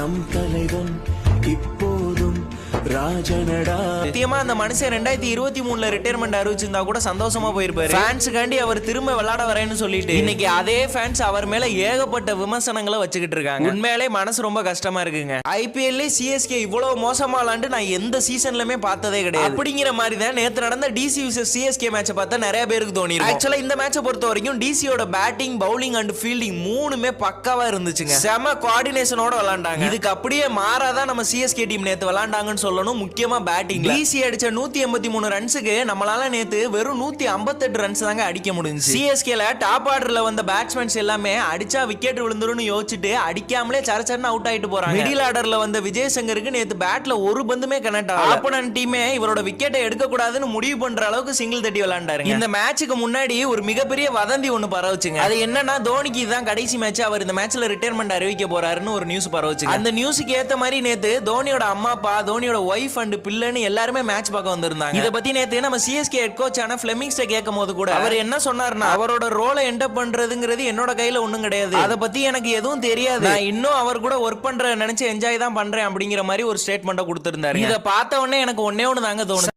நம் தலைவன் இப்போதும் ராஜனடா. சத்தியமா அந்த மனுஷன் 2023ல ரிட்டையர்மெண்ட் அறிவிச்சிருந்தா கூட சந்தோஷமா போயிருப்பாரு. ஃபேன்ஸுக்காண்டி அவர் திரும்ப விளையாட வரேன்னு சொல்லிட்டு இன்னைக்கு அதே ஃபேன்ஸ் அவர் மேல ஏகப்பட்ட விமர்சனங்களை வச்சுக்கிட்டு இருக்காங்க. உண்மையிலே மனசு ரொம்ப கஷ்டமா இருக்குங்க. ஐபிஎல்ல சிஎஸ்கே இவ்வளவு மோசமா விளையாண்டு நான் எந்த சீசன்லயுமே பார்த்ததே கிடையாது. அப்படிங்கிற மாதிரி தான் நேத்து நடந்த டிசி vs சிஎஸ்கே மேட்சை பார்த்தா நிறைய பேருக்கு தோணி. ஆக்சுவலா இந்த மேட்சை பொறுத்த வரைக்கும் டிசியோட பேட்டிங், பவுலிங் அண்ட் ஃபீல்டிங் மூணுமே பக்காவா இருந்துச்சுங்க. செம கோஆர்டினேஷனோட விளையாண்டாங்க. இதுக்கு அப்படியே மாறாதான் நம்ம சிஎஸ்கே டீம் நேத்து விளையாண்டாங்கன்னு சொல்லணும். முக்கியமா பேட்டிங் டிசி அடிச்ச 183 ரன்ஸுக்கு நம்மளால நேத்து வெறும் 158 ரன்ஸ் தாங்க அடிக்க முடிஞ்சுச்சு. சிஎஸ்கேல டாப் ஆர்டர்ல வந்த பேட்ஸ்மேன்ஸ் எல்லாமே அடிச்சா விக்கெட் விழுந்துரும்னு யோசிச்சுட்டு அடிக்காமலே சரச்சரன்னு அவுட் ஆயிட்டு போறாங்க. மிடில் ஆர்டர்ல வந்த விஜய் சங்கருக்கு நேத்து பேட்ல ஒரு பந்துமே கனெக்ட் ஆகல. ஆப்போனன்ட் டீமே இவரோட விக்கெட்டை எடுக்க கூடாதுன்னு முடிவு பண்ற அளவுக்கு சிங்கிள் தட்டி விளையாண்டாருங்க. இந்த மேட்சுக்கு முன்னாடி ஒரு மிகப்பெரிய வதந்தி ஒன்னு பரவுச்சுங்க. அது என்னன்னா தோனிக்கு தான் கடைசி மேட்ச், அவர் இந்த மேட்ச்ல ரிட்டையர்மெண்ட் அறிவிக்க போறாருன்னு ஒரு நியூஸ் பரவுச்சுங்க. அந்த நியூஸ்க்கு ஏத்த மாதிரி நேத்து தோனியோட அம்மா அப்பா, தோனியோட ஒய்ஃப் அண்ட் பிள்ளைன்னு எல்லாருமே மேட்ச் பார்க்க வந்திருந்தாங்க. இத பத்தி நேத்து நம்ம சிஎஸ்கே ஹெட் கோச்சான ஃபிளெமிங்ஸ்ட கேட்கும்போது கூட அவர் என்ன சொன்னார்னா, அவரோட ரோலை என்ட பண்றதுங்கிறது என்னோட கையில ஒண்ணும் கிடையாது, அத பத்தி எனக்கு எதுவும் தெரியாது, நான் இன்னும் அவர் கூட ஒர்க் பண்ற நினைச்சு என்ஜாய் தான் பண்றேன் அப்படிங்கிற மாதிரி ஒரு ஸ்டேட்மெண்ட்டை கொடுத்திருந்தாரு. இத பார்த்த உடனே எனக்கு ஒன்னே ஒண்ணு தாங்க தோணுது.